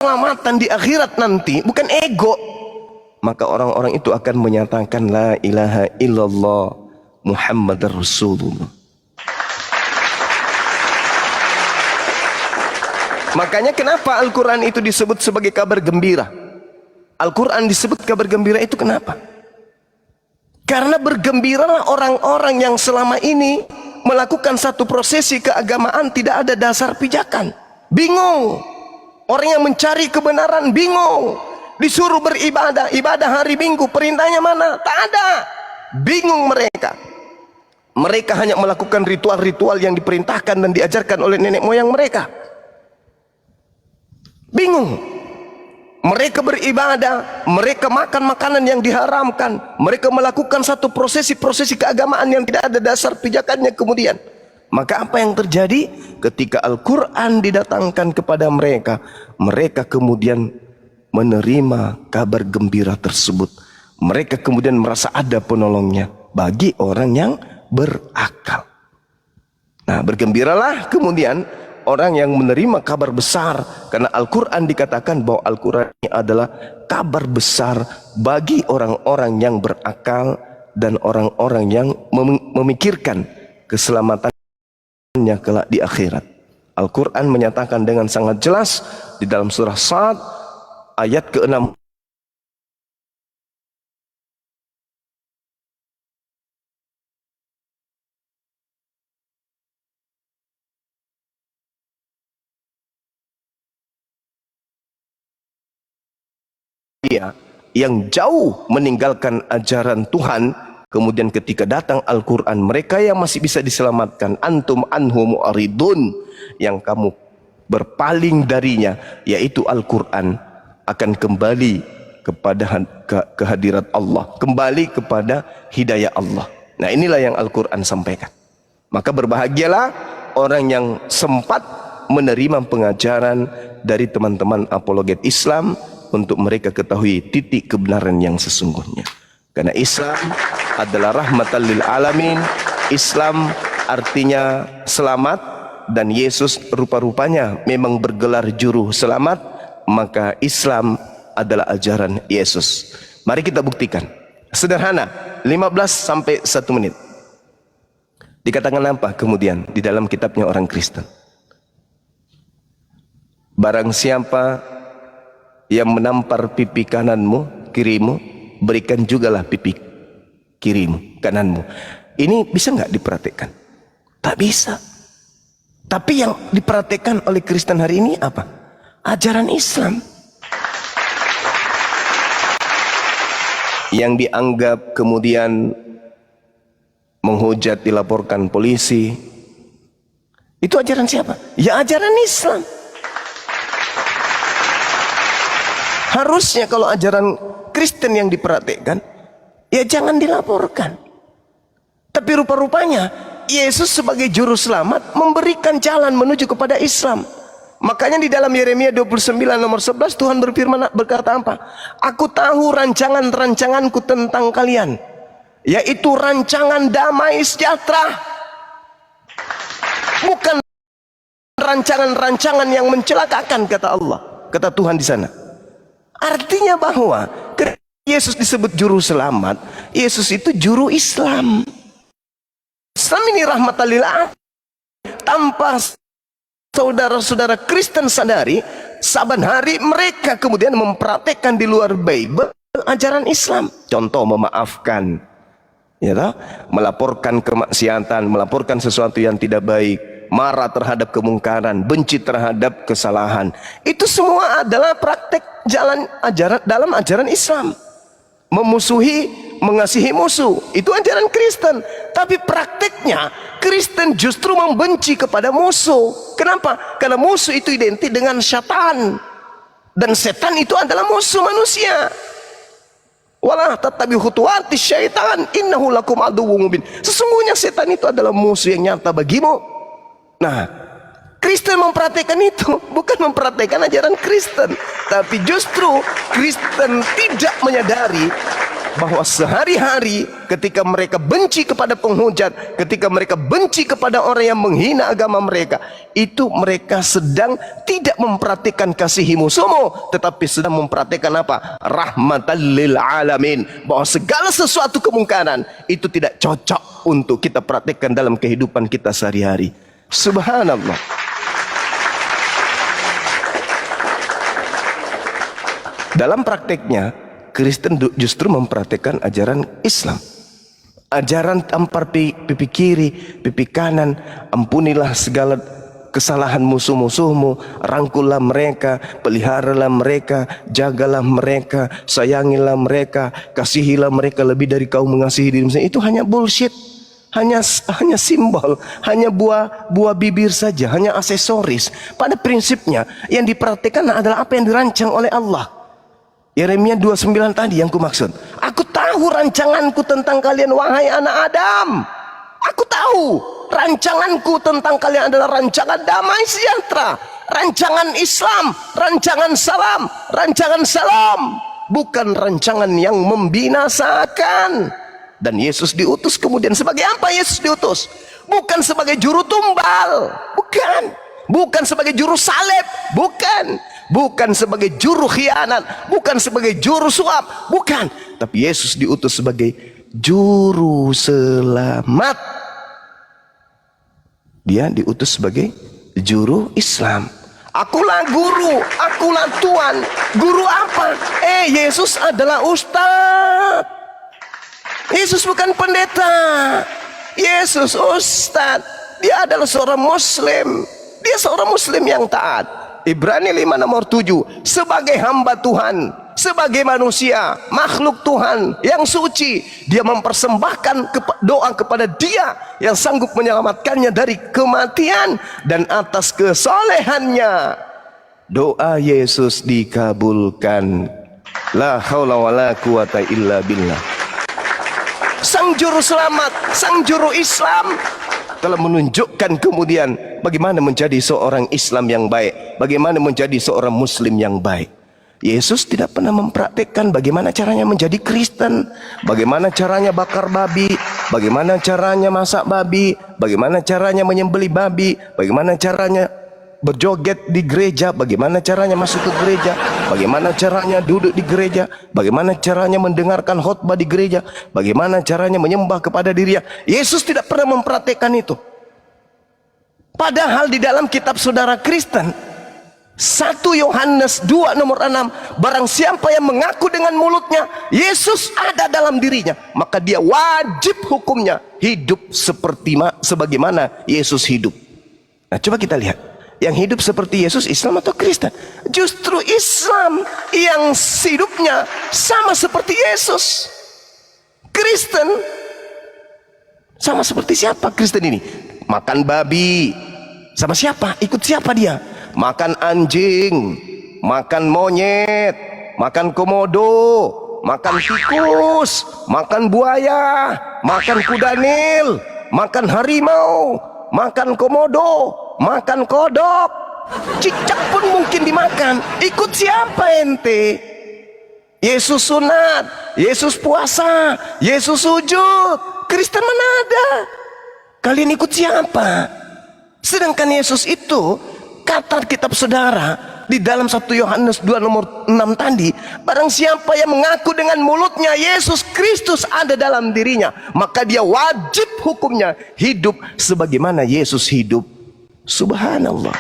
keselamatan di akhirat nanti bukan ego, maka orang-orang itu akan menyatakan la ilaha illallah Muhammadar Rasulullah. Makanya kenapa Al-Quran itu disebut sebagai kabar gembira? Al-Quran disebut kabar gembira itu kenapa? Karena bergembiralah orang-orang yang selama ini melakukan satu prosesi keagamaan tidak ada dasar pijakan. Bingung. Orang yang mencari kebenaran bingung. Disuruh beribadah, ibadah hari Minggu, perintahnya mana? Tak ada. Bingung mereka. Mereka hanya melakukan ritual-ritual yang diperintahkan dan diajarkan oleh nenek moyang mereka. Bingung. Mereka beribadah, mereka makan makanan yang diharamkan, mereka melakukan satu prosesi-prosesi keagamaan yang tidak ada dasar pijakannya kemudian. Maka apa yang terjadi? Ketika Al-Quran didatangkan kepada mereka, mereka kemudian menerima kabar gembira tersebut. Mereka kemudian merasa ada penolongnya bagi orang yang berakal. Nah, bergembiralah kemudian orang yang menerima kabar besar, karena Al-Quran dikatakan bahwa Al-Quran ini adalah kabar besar bagi orang-orang yang berakal dan orang-orang yang memikirkan keselamatannya kelak di akhirat. Al-Quran menyatakan dengan sangat jelas di dalam surah Sad ayat ke-6. Yang jauh meninggalkan ajaran Tuhan, kemudian ketika datang Al-Quran, mereka yang masih bisa diselamatkan, antum anhu mu'aridun, yang kamu berpaling darinya, yaitu Al-Quran, akan kembali kepada kehadirat Allah, kembali kepada hidayah Allah. Nah, inilah yang Al-Quran sampaikan. Maka berbahagialah orang yang sempat menerima pengajaran dari teman-teman apologet Islam, untuk mereka ketahui titik kebenaran yang sesungguhnya. Karena Islam adalah rahmatan lil alamin, Islam artinya selamat, dan Yesus rupa-rupanya memang bergelar juru selamat, maka Islam adalah ajaran Yesus. Mari kita buktikan. Sederhana, 15 sampai 1 menit. Dikatakan apa kemudian di dalam kitabnya orang Kristen? Barang siapa yang menampar pipi kananmu, kirimu, berikan jugalah pipi kirimu, kananmu. Ini bisa nggak diperhatikan? Tak bisa. Tapi yang diperhatikan oleh Kristen hari ini apa? Ajaran Islam. Yang dianggap kemudian menghujat dilaporkan polisi. Itu ajaran siapa? Ya ajaran Islam. Harusnya kalau ajaran Kristen yang diperhatikan, ya jangan dilaporkan. Tapi rupa-rupanya Yesus sebagai juru selamat memberikan jalan menuju kepada Islam. Makanya di dalam Yeremia 29 nomor 11 Tuhan berfirman, berkata apa? Aku tahu rancangan-rancanganku tentang kalian, yaitu rancangan damai sejahtera, bukan rancangan-rancangan yang mencelakakan, kata Allah, kata Tuhan di sana. Artinya bahwa Yesus disebut juru selamat, Yesus itu juru Islam. Islam ini rahmatan lil alamin. Tanpa saudara-saudara Kristen sadari, saban hari mereka kemudian mempraktekkan di luar Bible ajaran Islam. Contoh memaafkan, ya toh? Melaporkan kemaksiatan, melaporkan sesuatu yang tidak baik, marah terhadap kemungkaran, benci terhadap kesalahan. Itu semua adalah praktek jalan ajaran dalam ajaran Islam. Memusuhi, mengasihi musuh, itu ajaran Kristen. Tapi prakteknya Kristen justru membenci kepada musuh. Kenapa? Karena musuh itu identik dengan syaitan, dan setan itu adalah musuh manusia. Wala tattabi'u khutuwatis syaitan innahu lakum aduwwum mubin. Sesungguhnya setan itu adalah musuh yang nyata bagimu. Nah, Kristen mempraktikkan itu, bukan mempraktikkan ajaran Kristen. Tapi justru Kristen tidak menyadari bahwa sehari-hari ketika mereka benci kepada penghujat, ketika mereka benci kepada orang yang menghina agama mereka, itu mereka sedang tidak memperhatikan kasihi musuhmu, tetapi sedang memperhatikan apa? Rahmatan lil alamin. Bahwa segala sesuatu kemungkaran itu tidak cocok untuk kita praktikkan dalam kehidupan kita sehari-hari. Subhanallah. Dalam prakteknya, Kristen justru mempraktikkan ajaran Islam. Ajaran tampar pipi kiri, pipi kanan, ampunilah segala kesalahan musuh-musuhmu, rangkullah mereka, peliharalah mereka, jagalah mereka, sayangilah mereka, kasihilah mereka lebih dari kau mengasihi dirimu sendiri. Itu hanya bullshit. Hanya simbol, hanya buah bibir saja, hanya aksesoris. Pada prinsipnya yang diperhatikan adalah apa yang dirancang oleh Allah. Yeremia 29 tadi yang kumaksud. Aku tahu rancanganku tentang kalian, wahai anak Adam. Aku tahu rancanganku tentang kalian adalah rancangan damai sejahtera, rancangan Islam, rancangan salam, bukan rancangan yang membinasakan. Dan Yesus diutus kemudian sebagai apa? Yesus diutus bukan sebagai juru tumbal, bukan sebagai juru salib, bukan sebagai juru khianat, bukan sebagai juru suap, bukan. Tapi Yesus diutus sebagai juru selamat. Dia diutus sebagai juru Islam. Akulah guru, akulah Tuhan. Guru apa? Yesus adalah ustadz. Yesus bukan pendeta. Yesus ustadz. Dia adalah seorang muslim. Dia seorang muslim yang taat. Ibrani 5 nomor 7. Sebagai hamba Tuhan, sebagai manusia, makhluk Tuhan yang suci, dia mempersembahkan doa kepada Dia yang sanggup menyelamatkannya dari kematian, dan atas kesolehannya doa Yesus dikabulkan. La haula wala quwata illa billah. Sang juru selamat, sang juru Islam telah menunjukkan kemudian bagaimana menjadi seorang Islam yang baik, bagaimana menjadi seorang Muslim yang baik. Yesus tidak pernah mempraktikkan bagaimana caranya menjadi Kristen, bagaimana caranya bakar babi, bagaimana caranya masak babi, bagaimana caranya menyembelih babi, bagaimana caranya berjoget di gereja, bagaimana caranya masuk ke gereja, bagaimana caranya duduk di gereja, bagaimana caranya mendengarkan khotbah di gereja, bagaimana caranya menyembah kepada dirinya. Yesus tidak pernah mempraktikkan itu. Padahal di dalam kitab saudara Kristen 1 Yohanes 2 nomor 6, barang siapa yang mengaku dengan mulutnya Yesus ada dalam dirinya, maka dia wajib hukumnya hidup sebagaimana Yesus hidup. Nah, coba kita lihat. Yang hidup seperti Yesus, Islam atau Kristen? Justru Islam yang hidupnya sama seperti Yesus. Kristen sama seperti siapa Kristen ini? Makan babi. Sama siapa? Ikut siapa dia? Makan anjing, makan monyet, makan komodo, makan tikus, makan buaya, makan kuda nil, makan harimau, makan komodo, makan kodok, cicak pun mungkin dimakan. Ikut siapa ente? Yesus sunat, Yesus puasa, Yesus sujud. Kristen mana ada? Kalian ikut siapa? Sedangkan Yesus itu, kata kitab saudara di dalam 1 Yohanes 2 nomor 6 tadi, barang siapa yang mengaku dengan mulutnya Yesus Kristus ada dalam dirinya, maka dia wajib hukumnya hidup sebagaimana Yesus hidup. Subhanallah.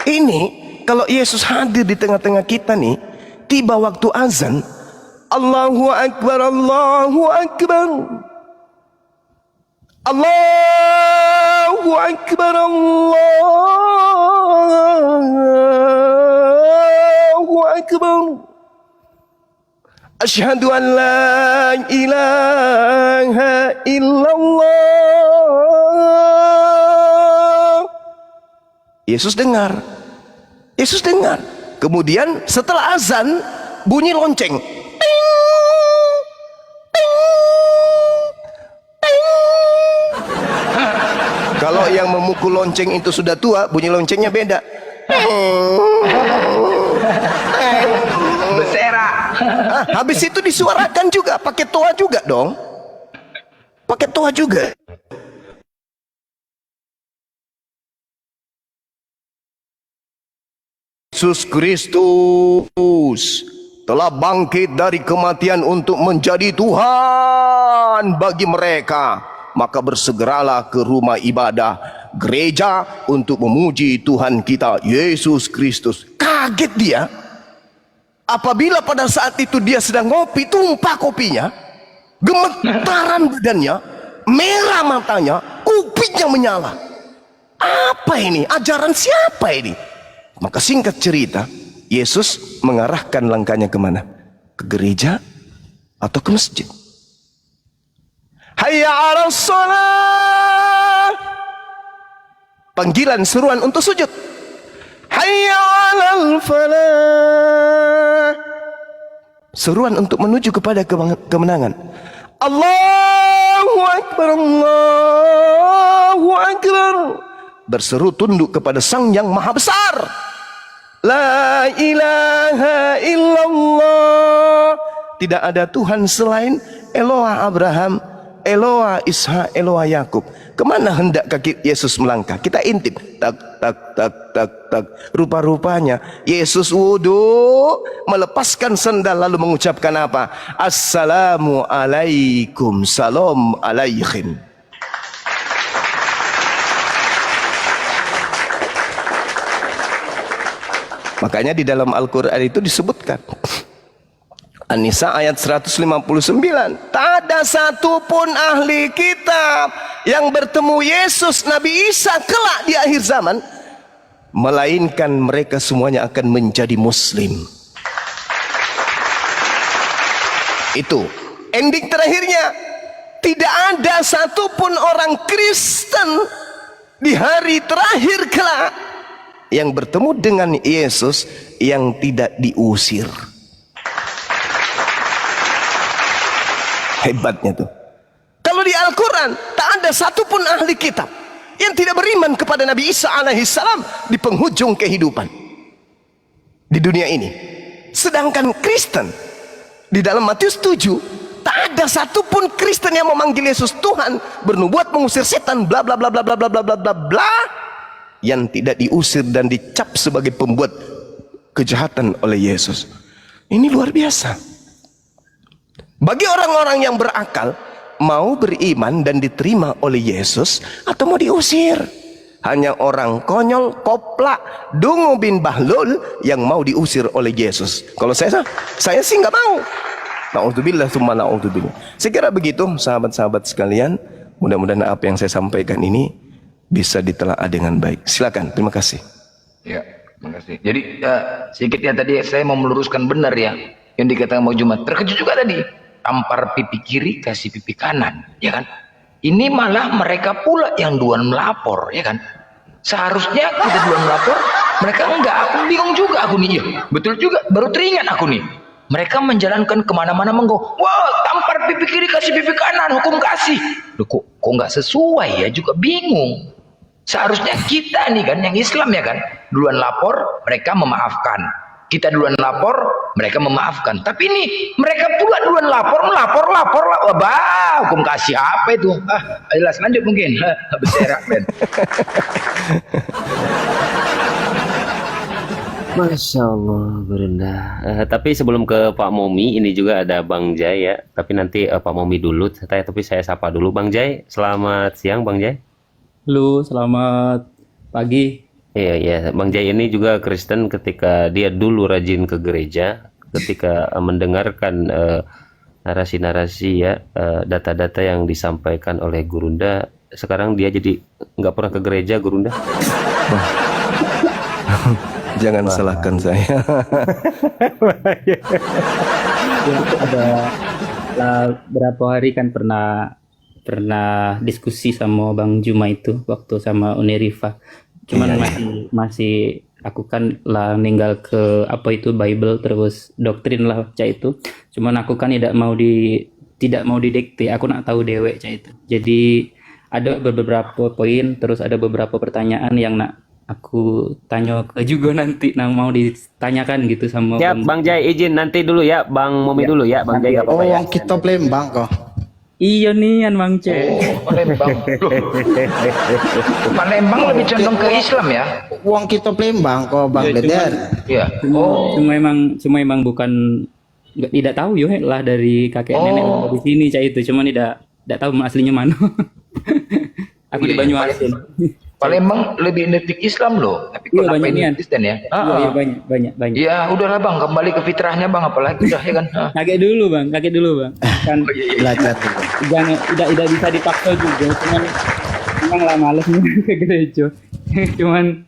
Ini kalau Yesus hadir di tengah-tengah kita nih, tiba waktu azan, Allahu Akbar, Allahu Akbar, Allahu Akbar, Allahu Akbar, asyhadu an la ilaha illallah. Yesus dengar. Kemudian setelah azan bunyi lonceng. Kalau yang memukul lonceng itu sudah tua, bunyi loncengnya beda. Beserak. Habis itu disuarakan juga, pakai toa juga dong. Pakai toa juga. Yesus Kristus telah bangkit dari kematian untuk menjadi Tuhan bagi mereka. Maka bersegeralah ke rumah ibadah gereja untuk memuji Tuhan kita Yesus Kristus. Kaget dia apabila pada saat itu dia sedang ngopi, tumpah kopinya, gemetaran badannya, merah matanya, kupingnya menyala. Apa ini? Ajaran siapa ini? Maka singkat cerita, Yesus mengarahkan langkahnya kemana? Ke gereja atau ke masjid? Hayya 'alas shalah. Panggilan seruan untuk sujud. Hayya 'alal falah. Seruan untuk menuju kepada kemenangan. Allahu Akbar, Allahu Akbar. Berseru tunduk kepada Sang Yang Maha Besar. La ilaha illallah. Tidak ada Tuhan selain Eloah Abraham, Eloah Ishak, Eloah Yakub. Kemana hendak kaki Yesus melangkah? Kita intip. Tak, tak, tak, tak, tak. Rupa-rupanya Yesus wudhu, melepaskan sandal lalu mengucapkan apa? Assalamu alaikum, salam alaikum. Makanya di dalam Al-Quran itu disebutkan, An-Nisa ayat 159, tak ada satupun ahli kitab yang bertemu Yesus Nabi Isa kelak di akhir zaman, melainkan mereka semuanya akan menjadi muslim. Itu ending terakhirnya. Tidak ada satupun orang Kristen di hari terakhir kelak yang bertemu dengan Yesus yang tidak diusir. Hebatnya tuh. Kalau di Al-Quran tak ada satupun ahli kitab yang tidak beriman kepada Nabi Isa alaihissalam di penghujung kehidupan di dunia ini. Sedangkan Kristen di dalam Matius 7, tak ada satupun Kristen yang memanggil Yesus Tuhan, bernubuat mengusir setan, bla bla bla bla bla bla bla bla bla bla, yang tidak diusir dan dicap sebagai pembuat kejahatan oleh Yesus. Ini luar biasa. Bagi orang-orang yang berakal, mau beriman dan diterima oleh Yesus atau mau diusir. Hanya orang konyol, koplak, Dungu bin Bahlul yang mau diusir oleh Yesus. Kalau saya sih nggak mau. Na'udzubillah tsumma na'udzubillah. Saya kira begitu sahabat-sahabat sekalian. Mudah-mudahan apa yang saya sampaikan ini bisa ditelaah dengan baik. Silakan, terima kasih. Ya, terima kasih. Jadi sedikit ya tadi saya mau meluruskan benar ya yang dikatakan mau Jumat. Terkejut juga tadi. Tampar pipi kiri kasih pipi kanan, ya kan? Ini malah mereka pula yang duluan melapor, ya kan? Seharusnya kita duluan melapor, mereka enggak. Aku bingung juga aku nih, ya. Betul juga, baru teringat aku nih. Mereka menjalankan kemana-mana menggo, wah tampar pipi kiri kasih pipi kanan, hukum kasih. Loh, kok nggak sesuai ya? Juga bingung. Seharusnya kita nih kan, yang Islam ya kan, duluan lapor, mereka memaafkan. Kita duluan lapor, mereka memaafkan. Tapi ini mereka pula duluan lapor, lapor. Wah, hukum kasih apa itu? Jelas lanjut mungkin. Beserak Ben. Masya Allah, Bunda. Tapi sebelum ke Pak Momi, ini juga ada Bang Jai ya. Tapi nanti Pak Momi dulu. Tapi saya sapa dulu Bang Jai. Selamat siang Bang Jai. Halo, selamat pagi. Iya, iya. Bang Jai ini juga Kristen ketika dia dulu rajin ke gereja, ketika mendengarkan narasi-narasi ya, data-data yang disampaikan oleh Gurunda, sekarang dia jadi nggak pernah ke gereja, Gurunda. Jangan salahkan saya. Ada berapa hari kan pernah diskusi sama Bang Juma itu waktu sama Unerifa. Cuman masih aku kan lah ninggal ke apa itu Bible terus doktrin lah cak itu. Cuman aku kan tidak mau didikte, aku nak tahu dewek cak itu. Jadi ada beberapa poin terus ada beberapa pertanyaan yang nak aku tanya ke juga nanti mau ditanyakan gitu sama Siap, Bang Jai izin nanti dulu ya, Bang Mumi dulu ya, Bang Jai nggak apa-apa ya. Oh, kita Palembang kok. Iya nih an Bang Ce. Palembang. Loh. Palembang lebih condong ke Islam ya? Uang kita Palembang kok, Bang Ya, Deder. Iya. Oh. Cuma emang bukan tidak tahu yo lah dari kakek nenek di sini cah itu, cuma tidak tahu aslinya mana. Aku di Banyuasin. Palembang lebih identik Islam loh, tapi Iya, kenapa banyak ini nian. Kristen ya? Iya banyak. Ya udahlah bang, kembali ke fitrahnya bang, apalagi udah ya kan? Kakek dulu bang, kan Belajar dulu. jangan tidak bisa dipaksa juga, cuman lah males nih ke gereja. Cuman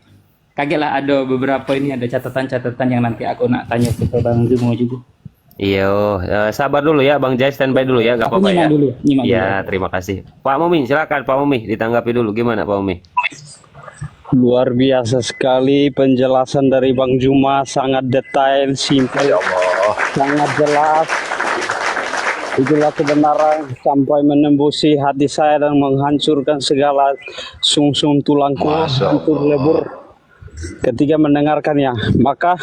kakek lah ada beberapa ini ada catatan-catatan yang nanti aku nak tanya ke Bang Jumo juga. Iya, sabar dulu ya, Bang Jai, standby dulu ya, nggak Aku apa-apa ya. nyimak dulu. Ya, terima kasih. Pak Mumi, silakan Pak Mumi, ditanggapi dulu gimana Pak Mumi? Luar biasa sekali penjelasan dari Bang Juma, sangat detail, simpel, sangat jelas. Itulah kebenaran sampai menembusi hati saya dan menghancurkan segala sungsum tulangku, hancur lebur ketika mendengarkannya. Maka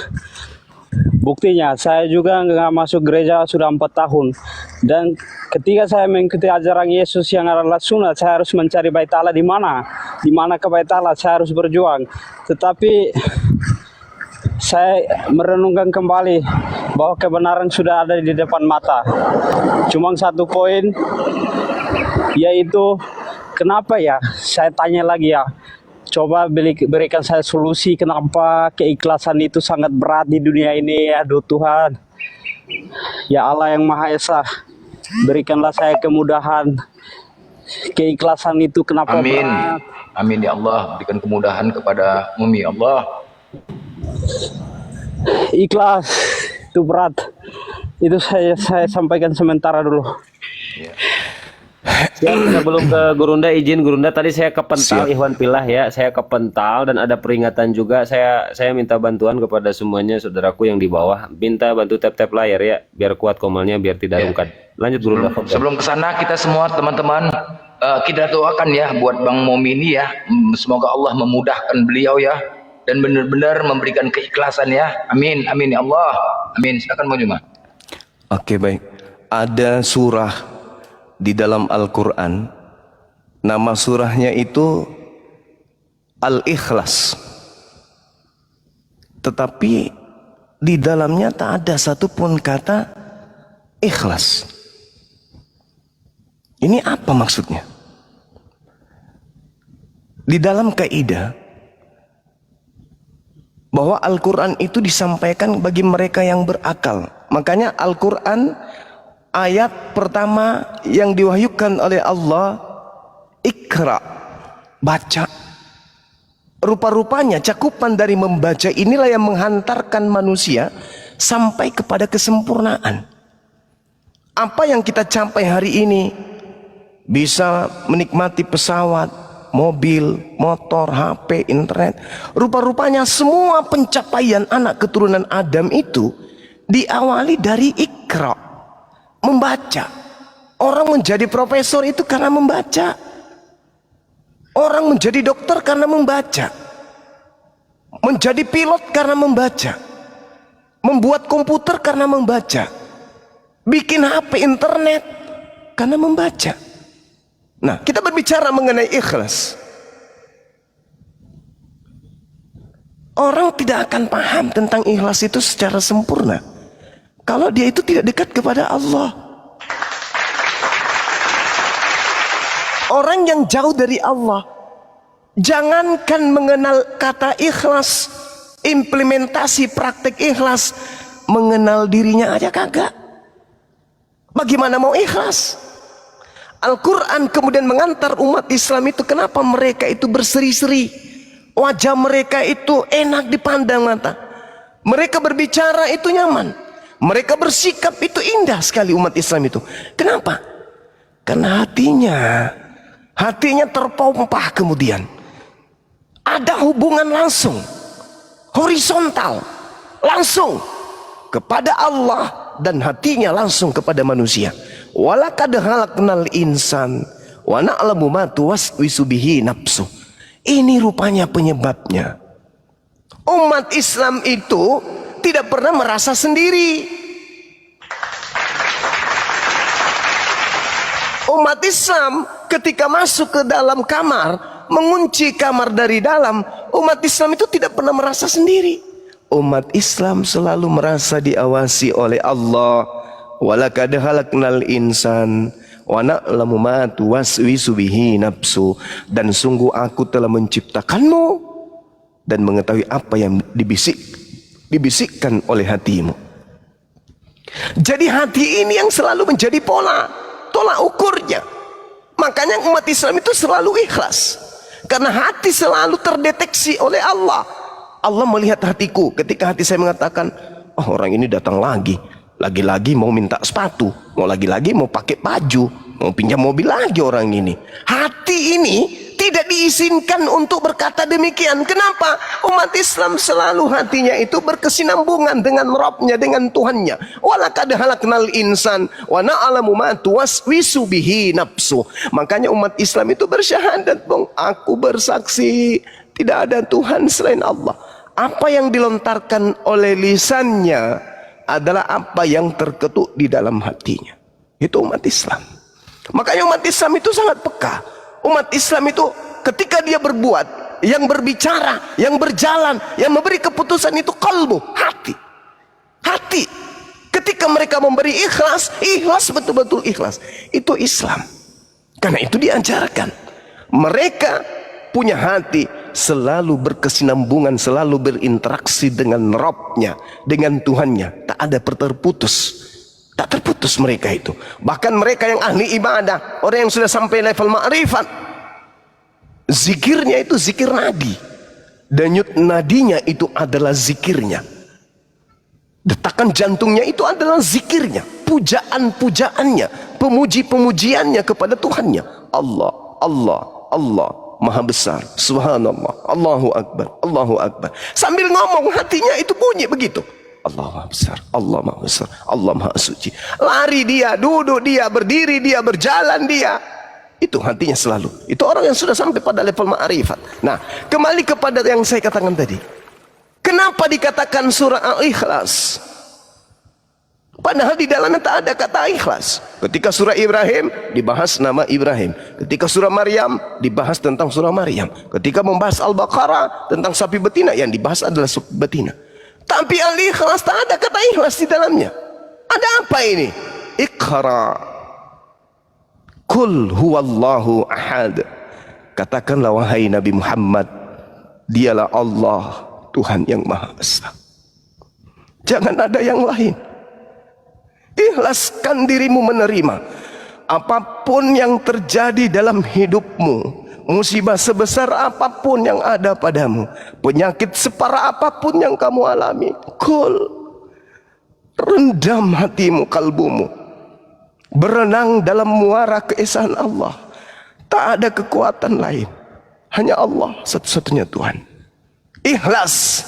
buktinya saya juga nggak masuk gereja sudah 4 tahun, dan ketika saya mengikuti ajaran Yesus yang adalah sunat, saya harus mencari bait Allah di mana ke bait Allah saya harus berjuang. Tetapi saya merenungkan kembali bahwa kebenaran sudah ada di depan mata. Cuma satu poin, yaitu kenapa ya? Saya tanya lagi ya. Coba berikan saya solusi kenapa keikhlasan itu sangat berat di dunia ini. Aduh Tuhan, ya Allah yang Maha Esa, berikanlah saya kemudahan. Keikhlasan itu kenapa Amin. berat? Amin ya Allah, berikan kemudahan kepada Mumi Allah. Ikhlas itu berat. Itu saya sampaikan sementara dulu. Siap, sebelum ke Gurunda, izin Gurunda, tadi saya kepental Ikhwan Pilah ya, saya kepental dan ada peringatan juga. Saya minta bantuan kepada semuanya saudaraku yang di bawah, minta bantu tap layar ya, biar kuat komalnya, biar tidak rungkat. Lanjut Gurunda. Sebelum ke sana kita semua teman-teman kita doakan ya buat Bang Mumi ini ya, semoga Allah memudahkan beliau ya dan benar-benar memberikan keikhlasan ya. Amin, amin ya Allah. Amin. Silakan Bang Juma. Oke, baik. Ada surah di dalam Al-Quran, nama surahnya itu Al-Ikhlas, tetapi di dalamnya tak ada satupun kata ikhlas. Ini apa maksudnya? Di dalam kaidah bahwa Al-Quran itu disampaikan bagi mereka yang berakal. Makanya Al-Quran ayat pertama yang diwahyukan oleh Allah, Iqra, baca. Rupa-rupanya cakupan dari membaca inilah yang menghantarkan manusia sampai kepada kesempurnaan. Apa yang kita capai hari ini, bisa menikmati pesawat, mobil, motor, HP, internet. Rupa-rupanya semua pencapaian anak keturunan Adam itu diawali dari Iqra, membaca. Orang menjadi profesor itu karena membaca. Orang menjadi dokter karena membaca. Menjadi pilot karena membaca. Membuat komputer karena membaca. Bikin HP, internet karena membaca. Nah, kita berbicara mengenai ikhlas. Orang tidak akan paham tentang ikhlas itu secara sempurna kalau dia itu tidak dekat kepada Allah. Orang yang jauh dari Allah, jangankan mengenal kata ikhlas, implementasi praktek ikhlas, mengenal dirinya aja kagak. Bagaimana mau ikhlas? Al-Quran kemudian mengantar umat Islam itu, kenapa mereka itu berseri-seri, wajah mereka itu enak dipandang mata, mereka berbicara itu nyaman, mereka bersikap itu indah sekali umat Islam itu. Kenapa? Karena hatinya terpompah, kemudian ada hubungan langsung, horizontal, langsung kepada Allah, dan hatinya langsung kepada manusia. Walaqad khalaqnal insan wa na'lamu ma tuwaswisu bihi nafsu. Ini rupanya penyebabnya Umat Islam itu tidak pernah merasa sendiri. Umat Islam ketika masuk ke dalam kamar, mengunci kamar dari dalam, umat Islam itu tidak pernah merasa sendiri. Umat Islam selalu merasa diawasi oleh Allah. Walaqad khalaqnal insan wa na'lamu ma tuwaswisu bihi nafsu. Dan sungguh aku telah menciptakanmu dan mengetahui apa yang dibisikkan oleh hatimu. Jadi hati ini yang selalu menjadi tolak ukurnya. Makanya umat Islam itu selalu ikhlas, karena hati selalu terdeteksi oleh Allah. Allah melihat hatiku. Ketika hati saya mengatakan, oh, orang ini datang lagi-lagi mau minta sepatu, lagi-lagi mau pakai baju, mau pinjam mobil lagi orang ini. Hati ini tidak diizinkan untuk berkata demikian. Kenapa? Umat Islam selalu hatinya itu berkesinambungan dengan Rabbnya, dengan Tuhannya. Walaqad khalaqnal insan wa na'lamu ma tuwaswisu bihi nafsu. Makanya umat Islam itu bersyahadat, Bang, aku bersaksi tidak ada Tuhan selain Allah. Apa yang dilontarkan oleh lisannya adalah apa yang terketuk di dalam hatinya. Itu umat Islam. Makanya umat Islam itu sangat peka. Umat Islam itu ketika dia berbuat, yang berbicara, yang berjalan, yang memberi keputusan itu kalbu, hati. Ketika mereka memberi ikhlas betul-betul ikhlas. Itu Islam. Karena itu diajarkan. Mereka punya hati selalu berkesinambungan, selalu berinteraksi dengan Rabbnya, dengan Tuhannya. Tak ada terputus. Tak terputus mereka itu. Bahkan mereka yang ahli ibadah, orang yang sudah sampai level ma'rifat, zikirnya itu zikir nadi. Denyut nadinya itu adalah zikirnya. Detakan jantungnya itu adalah zikirnya. Pujaan-pujaannya, pemuji-pemujiannya kepada Tuhannya. Allah, Allah, Allah Maha besar, subhanallah, Allahu Akbar, Allahu Akbar. Sambil ngomong hatinya itu bunyi begitu. Allah Maha besar, Allah Maha besar, Allah Maha suci. Lari dia, duduk dia, berdiri dia, berjalan dia. Itu hatinya selalu. Itu orang yang sudah sampai pada level ma'rifat. Nah, kembali kepada yang saya katakan tadi. Kenapa dikatakan surah Al-Ikhlas? Padahal di dalamnya tak ada kata ikhlas. Ketika surah Ibrahim dibahas nama Ibrahim. Ketika surah Maryam dibahas tentang surah Maryam. Ketika membahas Al-Baqarah tentang sapi betina, yang dibahas adalah sapi betina. Tapi Al-Ikhlas tak ada kata ikhlas di dalamnya. Ada apa ini? Iqra. Qul huwallahu ahad. Katakanlah wahai Nabi Muhammad, dialah Allah, Tuhan yang Maha Esa. Jangan ada yang lain. Ikhlaskan dirimu menerima apapun yang terjadi dalam hidupmu. Musibah sebesar apapun yang ada padamu, penyakit separah apapun yang kamu alami, rendam hatimu, kalbumu, berenang dalam muara keesaan Allah. Tak ada kekuatan lain, hanya Allah satu-satunya Tuhan. Ikhlas.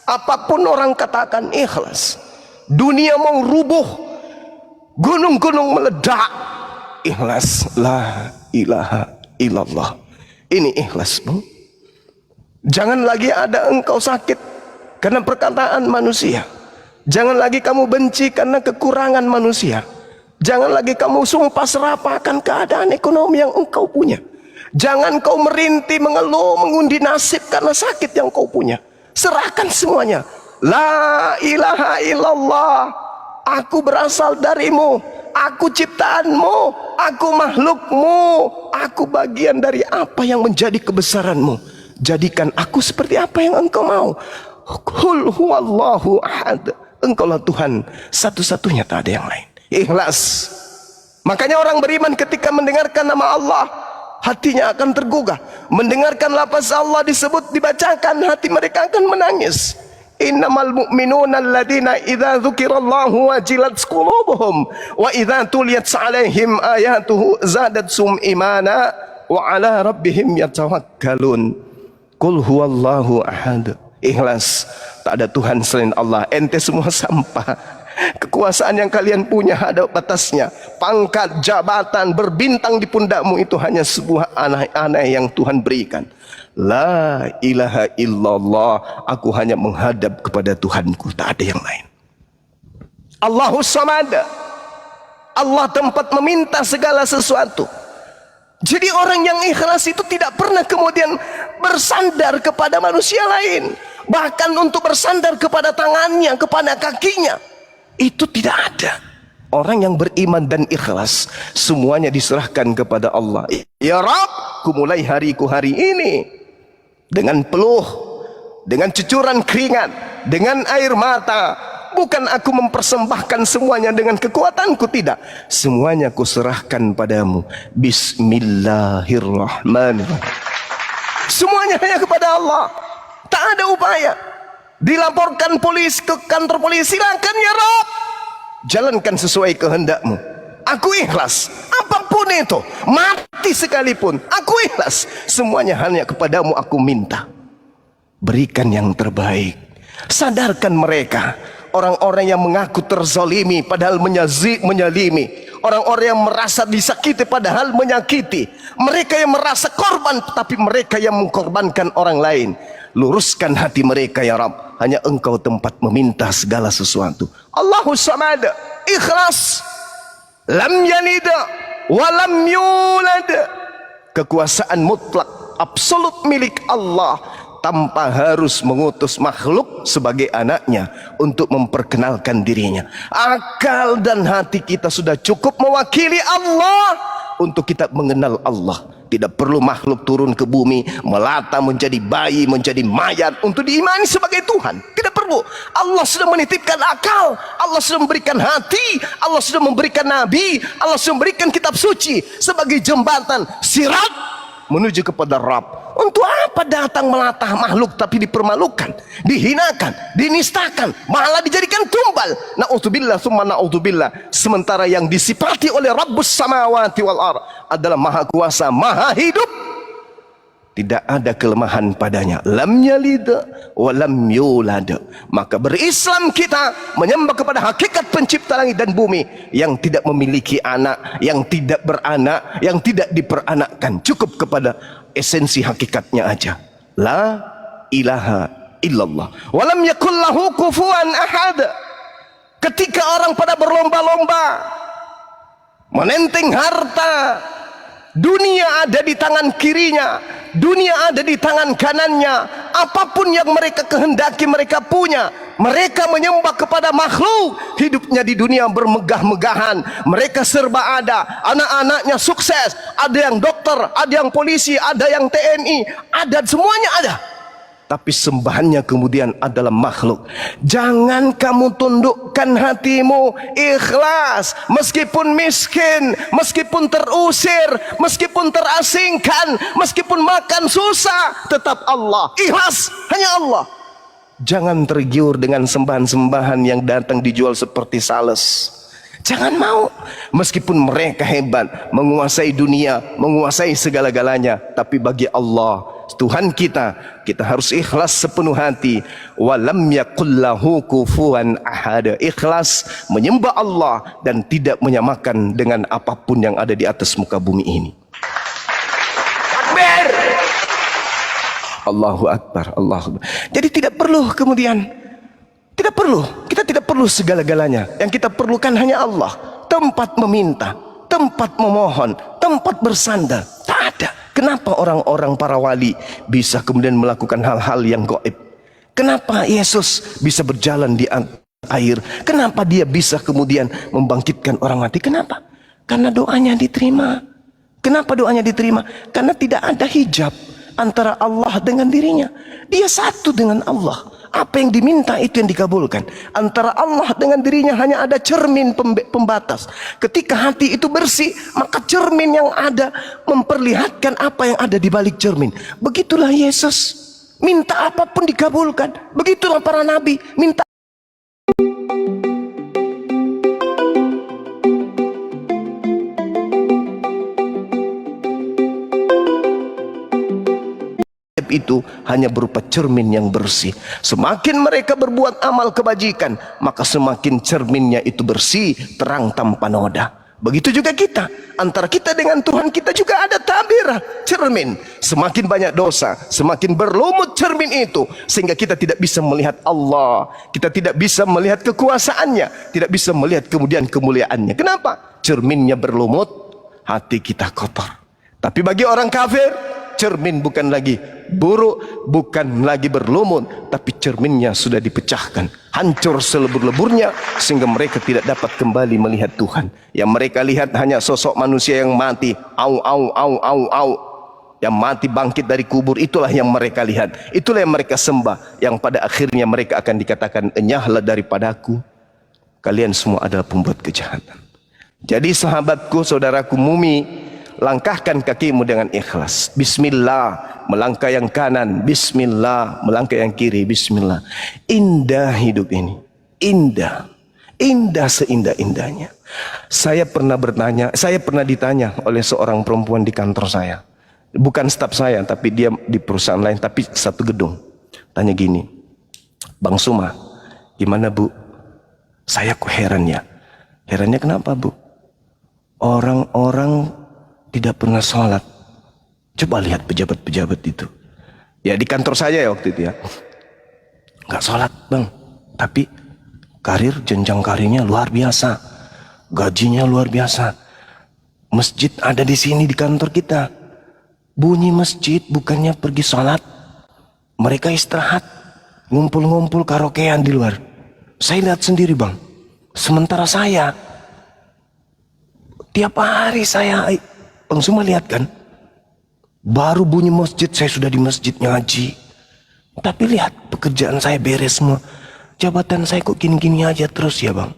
Apapun orang katakan ikhlas. Dunia mau rubuh, gunung-gunung meledak, ikhlas. La ilaha illallah. Ini ikhlas, Bu. Jangan lagi ada engkau sakit karena perkataan manusia. Jangan lagi kamu benci karena kekurangan manusia. Jangan lagi kamu sumpah serapah akan keadaan ekonomi yang engkau punya. Jangan kau merintih, mengeluh, mengundi nasib karena sakit yang kau punya. Serahkan semuanya. La ilaha illallah. Aku berasal darimu. Aku ciptaanmu, aku makhlukmu, aku bagian dari apa yang menjadi kebesaranmu. Jadikan aku seperti apa yang engkau mau. Qul huwallahu ahad. Engkaulah Tuhan satu-satunya, tak ada yang lain. Ikhlas. Makanya orang beriman ketika mendengarkan nama Allah, hatinya akan tergugah. Mendengarkan lafaz Allah disebut, dibacakan, hati mereka akan menangis. Innamal mu'minuna alladhina idza dzukirallahu wajilat qulubuhum wa idza tuliyat 'alaihim ayatuhu zadatsum imana wa 'ala rabbihim yatawakkalun. Qul huwallahu ahad. Ikhlas. Tak ada Tuhan selain Allah. Ente semua sampah. Kekuasaan yang kalian punya ada batasnya. Pangkat, jabatan, berbintang di pundakmu itu hanya sebuah aneh-aneh yang Tuhan berikan. La ilaha illallah, aku hanya menghadap kepada Tuhanku, tak ada yang lain. Allahus Samad, Allah tempat meminta segala sesuatu. Jadi orang yang ikhlas itu tidak pernah kemudian bersandar kepada manusia lain, bahkan untuk bersandar kepada tangannya, kepada kakinya, itu tidak ada. Orang yang beriman dan ikhlas semuanya diserahkan kepada Allah. Ya Rabb, ku mulai hariku hari ini dengan peluh, dengan cucuran keringat, dengan air mata. Bukan aku mempersembahkan semuanya dengan kekuatanku, tidak. Semuanya ku serahkan padamu. Bismillahirrahmanirrahim. Semuanya hanya kepada Allah. Tak ada upaya. Dilaporkan polisi ke kantor polisi, silakan ya Rabb, jalankan sesuai kehendakmu. Aku ikhlas. Apapun itu, mati sekalipun, aku ikhlas. Semuanya hanya kepadamu aku minta. Berikan yang terbaik. Sadarkan mereka, orang-orang yang mengaku terzalimi padahal menyalimi, orang-orang yang merasa disakiti padahal menyakiti, mereka yang merasa korban tapi mereka yang mengkorbankan orang lain. Luruskan hati mereka ya Rabb, hanya Engkau tempat meminta segala sesuatu. Allahus Samad, ikhlas. Lam yalid wa lam yulad. Kekuasaan mutlak absolut milik Allah, tanpa harus mengutus makhluk sebagai anaknya untuk memperkenalkan dirinya. Akal dan hati kita sudah cukup mewakili Allah untuk kita mengenal Allah. Tidak perlu makhluk turun ke bumi, melata menjadi bayi, menjadi mayat untuk diimani sebagai Tuhan. Tidak perlu. Allah sudah menitipkan akal, Allah sudah memberikan hati, Allah sudah memberikan nabi, Allah sudah memberikan kitab suci sebagai jembatan sirat menuju kepada Rabb. Untuk apa datang melatah makhluk tapi dipermalukan, dihinakan, dinistakan, malah dijadikan tumbal? Na'udzubillah summa na'udzubillah. Sementara yang disifati oleh Rabbus samawati wal ard adalah maha kuasa, maha hidup, tidak ada kelemahan padanya. Lam yalid wa lam yulad. Maka berislam kita menyembah kepada hakikat pencipta langit dan bumi yang tidak memiliki anak, yang tidak beranak, yang tidak diperanakkan. Cukup kepada esensi hakikatnya aja. La ilaha illallah wa lam yakul lahu kufuwan ahad. Ketika orang pada berlomba-lomba menenteng harta, dunia ada di tangan kirinya, dunia ada di tangan kanannya. Apapun yang mereka kehendaki mereka punya. Mereka menyembah kepada makhluk, hidupnya di dunia bermegah-megahan, mereka serba ada, anak-anaknya sukses, ada yang dokter, ada yang polisi, ada yang TNI, ada, semuanya ada. Tapi sembahannya kemudian adalah makhluk. Jangan kamu tundukkan hatimu, ikhlas, meskipun miskin, meskipun terusir, meskipun terasingkan, meskipun makan susah, tetap Allah. Ikhlas, hanya Allah. Jangan tergiur dengan sembahan-sembahan yang datang dijual seperti sales. Jangan mau. Meskipun mereka hebat, menguasai dunia, menguasai segala-galanya, tapi bagi Allah, Tuhan kita harus ikhlas sepenuh hati. Walam yakullahu kufuwan ahad. Ikhlas menyembah Allah dan tidak menyamakan dengan apapun yang ada di atas muka bumi ini. Takbir. Allahu Akbar, Allahu Akbar. Jadi tidak perlu kemudian, tidak perlu, kita tidak perlu segala-galanya. Yang kita perlukan hanya Allah. Tempat meminta, tempat memohon, tempat bersandar, tak ada. Kenapa orang-orang para wali bisa kemudian melakukan hal-hal yang gaib? Kenapa Yesus bisa berjalan di air? Kenapa dia bisa kemudian membangkitkan orang mati? Kenapa? Karena doanya diterima. Kenapa doanya diterima? Karena tidak ada hijab antara Allah dengan dirinya. Dia satu dengan Allah. Apa yang diminta itu yang dikabulkan. Antara Allah dengan dirinya hanya ada cermin pembatas. Ketika hati itu bersih, maka cermin yang ada memperlihatkan apa yang ada di balik cermin. Begitulah Yesus, minta apapun dikabulkan. Begitulah para nabi, minta itu hanya berupa cermin yang bersih. Semakin mereka berbuat amal kebajikan, maka semakin cerminnya itu bersih, terang tanpa noda. Begitu juga kita, antara kita dengan Tuhan kita juga ada tabir, cermin. Semakin banyak dosa, semakin berlumut cermin itu, sehingga kita tidak bisa melihat Allah, kita tidak bisa melihat kekuasaannya, tidak bisa melihat kemudian kemuliaannya. Kenapa? Cerminnya berlumut, hati kita kotor. Tapi bagi orang kafir, cermin bukan lagi buruk, bukan lagi berlumut, tapi cerminnya sudah dipecahkan, hancur selebur-leburnya, sehingga mereka tidak dapat kembali melihat Tuhan. Yang mereka lihat hanya sosok manusia yang mati, yang mati bangkit dari kubur. Itulah yang mereka lihat, itulah yang mereka sembah, yang pada akhirnya mereka akan dikatakan, enyahlah daripadaku, kalian semua adalah pembuat kejahatan. Jadi sahabatku, saudaraku mumi, langkahkan kakimu dengan ikhlas. Bismillah, melangkah yang kanan. Bismillah, melangkah yang kiri. Bismillah. Indah hidup ini, indah, indah seindah-indahnya. Saya pernah ditanya oleh seorang perempuan di kantor saya, bukan staf saya, tapi dia di perusahaan lain, tapi satu gedung. Tanya gini, Bang Suma, gimana Bu? Saya kok heran ya. Herannya kenapa Bu? Orang-orang tidak pernah sholat. Coba lihat pejabat-pejabat itu. Ya di kantor saya ya waktu itu ya. Nggak sholat Bang. Tapi jenjang karirnya luar biasa. Gajinya luar biasa. Masjid ada di sini di kantor kita. Bunyi masjid bukannya pergi sholat. Mereka istirahat. Ngumpul-ngumpul karaokean di luar. Saya lihat sendiri Bang. Sementara saya, tiap hari saya, Bang Suma lihat kan, baru bunyi masjid saya sudah di masjid ngaji. Tapi lihat pekerjaan saya beres semua. Jabatan saya kok gini-gini aja terus ya Bang.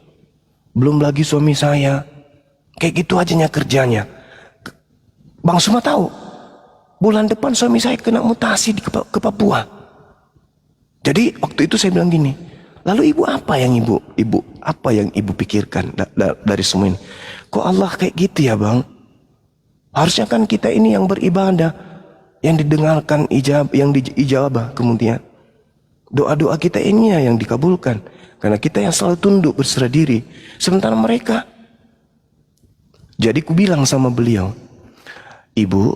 Belum lagi suami saya, kayak gitu aja kerjanya. Bang Suma tahu, bulan depan suami saya kena mutasi ke Papua. Jadi waktu itu saya bilang gini, lalu ibu apa yang ibu pikirkan dari semua ini? Kok Allah kayak gitu ya Bang? Harusnya kan kita ini yang beribadah, yang didengarkan yang diijabah, kemudian doa-doa kita ini yang dikabulkan, karena kita yang selalu tunduk berserah diri. Sementara mereka, jadi ku bilang sama beliau, ibu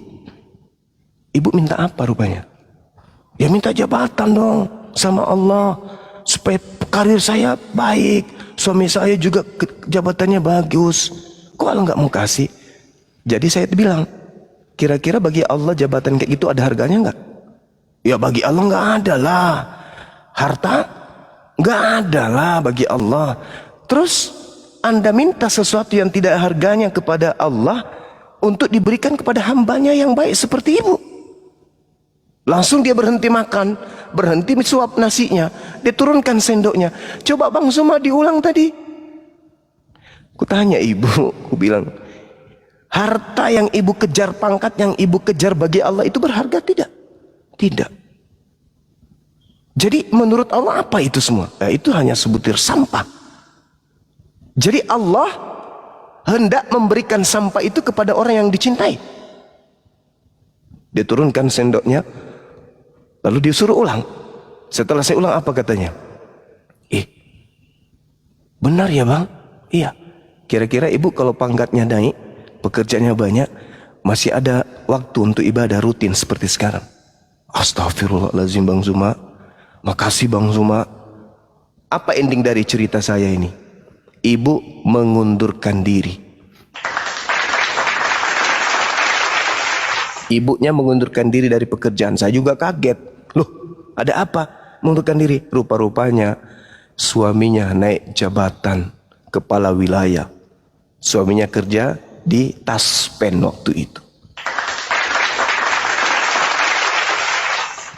minta apa rupanya? Ya minta jabatan dong sama Allah, supaya karir saya baik, suami saya juga jabatannya bagus. Kok Allah nggak mau kasih? Jadi saya bilang, kira-kira bagi Allah jabatan kayak gitu ada harganya nggak? Ya bagi Allah nggak ada lah. Harta nggak ada lah bagi Allah. Terus Anda minta sesuatu yang tidak harganya kepada Allah untuk diberikan kepada hambanya yang baik seperti ibu. Langsung dia berhenti makan, berhenti suap nasinya, dia turunkan sendoknya. Coba Bang Suma diulang tadi. Kutanya ibu, ku bilang, harta yang ibu kejar, pangkat yang ibu kejar bagi Allah itu berharga tidak? Tidak. Jadi menurut Allah apa itu semua? Itu hanya sebutir sampah. Jadi Allah hendak memberikan sampah itu kepada orang yang dicintai. Dia turunkan sendoknya, lalu disuruh ulang. Setelah saya ulang, apa katanya? Benar ya Bang? Iya. Kira-kira ibu kalau pangkatnya naik, pekerjaannya banyak, masih ada waktu untuk ibadah rutin seperti sekarang? Astagfirullahaladzim Bang Suma. Makasih Bang Suma. Apa ending dari cerita saya ini? Ibu mengundurkan diri. Ibunya mengundurkan diri dari pekerjaan. Saya juga kaget. Loh, ada apa? Mengundurkan diri. Rupa-rupanya suaminya naik jabatan kepala wilayah. Suaminya kerja di Taspen waktu itu.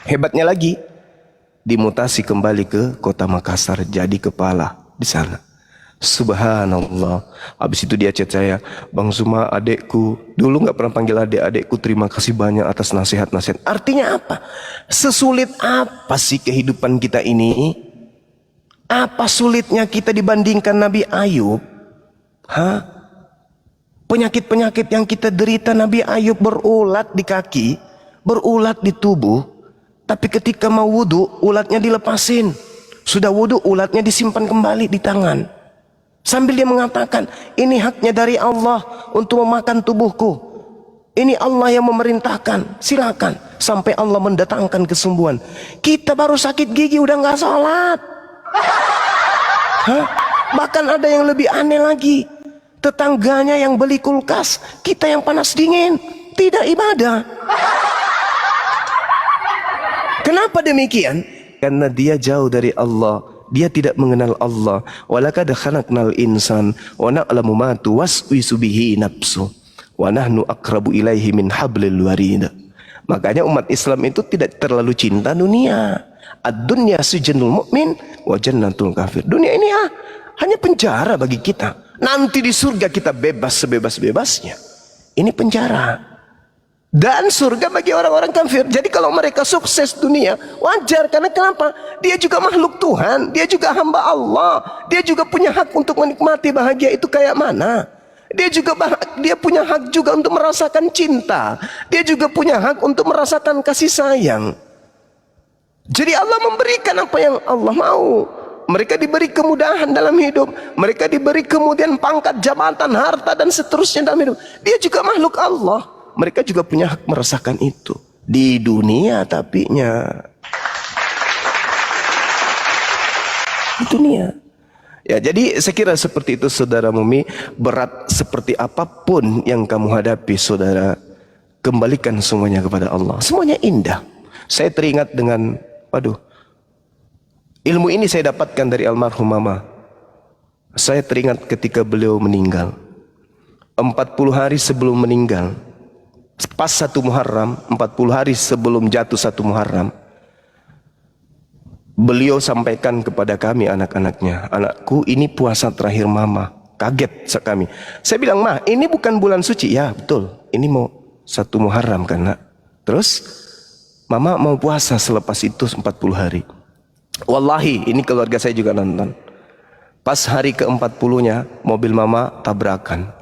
Hebatnya lagi, dimutasi kembali ke kota Makassar, jadi kepala di sana. Subhanallah. Habis itu dia chat saya, Bang Suma adekku, dulu nggak pernah panggil adekku, terima kasih banyak atas nasihat-nasihat. Artinya apa? Sesulit apa sih kehidupan kita ini? Apa sulitnya kita dibandingkan Nabi Ayub? Penyakit-penyakit yang kita derita, Nabi Ayub berulat di kaki, berulat di tubuh, tapi ketika mau wudu, ulatnya dilepasin. Sudah wudu, ulatnya disimpan kembali di tangan. Sambil dia mengatakan, ini haknya dari Allah untuk memakan tubuhku. Ini Allah yang memerintahkan, silakan. Sampai Allah mendatangkan kesembuhan. Kita baru sakit gigi udah nggak sholat. Hah? Bahkan ada yang lebih aneh lagi. Tetangganya yang beli kulkas, kita yang panas dingin, tidak ibadah. Kenapa demikian? Karena dia jauh dari Allah. Dia tidak mengenal Allah. Walaqad khalaqnal insan wa na'lamu ma tuwaswisu bihi nafsu wa nahnu aqrabu ilaihi min hablil warid. Makanya umat Islam itu tidak terlalu cinta dunia. Ad-dunya sijnul mu'min wa jannatul kafir. Dunia ini hanya penjara bagi kita. Nanti di surga kita bebas sebebas-bebasnya. Ini penjara. Dan surga bagi orang-orang kafir. Jadi kalau mereka sukses dunia, wajar. Karena kenapa? Dia juga makhluk Tuhan. Dia juga hamba Allah. Dia juga punya hak untuk menikmati bahagia itu kayak mana. Dia punya hak juga untuk merasakan cinta. Dia juga punya hak untuk merasakan kasih sayang. Jadi Allah memberikan apa yang Allah mau. Mereka diberi kemudahan dalam hidup. Mereka diberi kemudian pangkat, jabatan, harta, dan seterusnya dalam hidup. Dia juga makhluk Allah. Mereka juga punya hak merasakan itu di dunia, tapinya di dunia. Ya, jadi saya kira seperti itu saudara Mumi. Berat seperti apapun yang kamu hadapi saudara, kembalikan semuanya kepada Allah. Semuanya indah. Saya teringat dengan, ilmu ini saya dapatkan dari almarhum mama. Saya teringat ketika beliau meninggal. 40 hari sebelum meninggal, pas 1 Muharram, 40 hari sebelum jatuh 1 Muharram, beliau sampaikan kepada kami anak-anaknya, anakku ini puasa terakhir mama. Kaget kami. Saya bilang, Ma, ini bukan bulan suci. Ya betul, ini mau 1 Muharram kan nak. Terus mama mau puasa selepas itu 40 hari. Wallahi ini keluarga saya juga nonton. Pas hari ke-40-nya mobil mama tabrakan.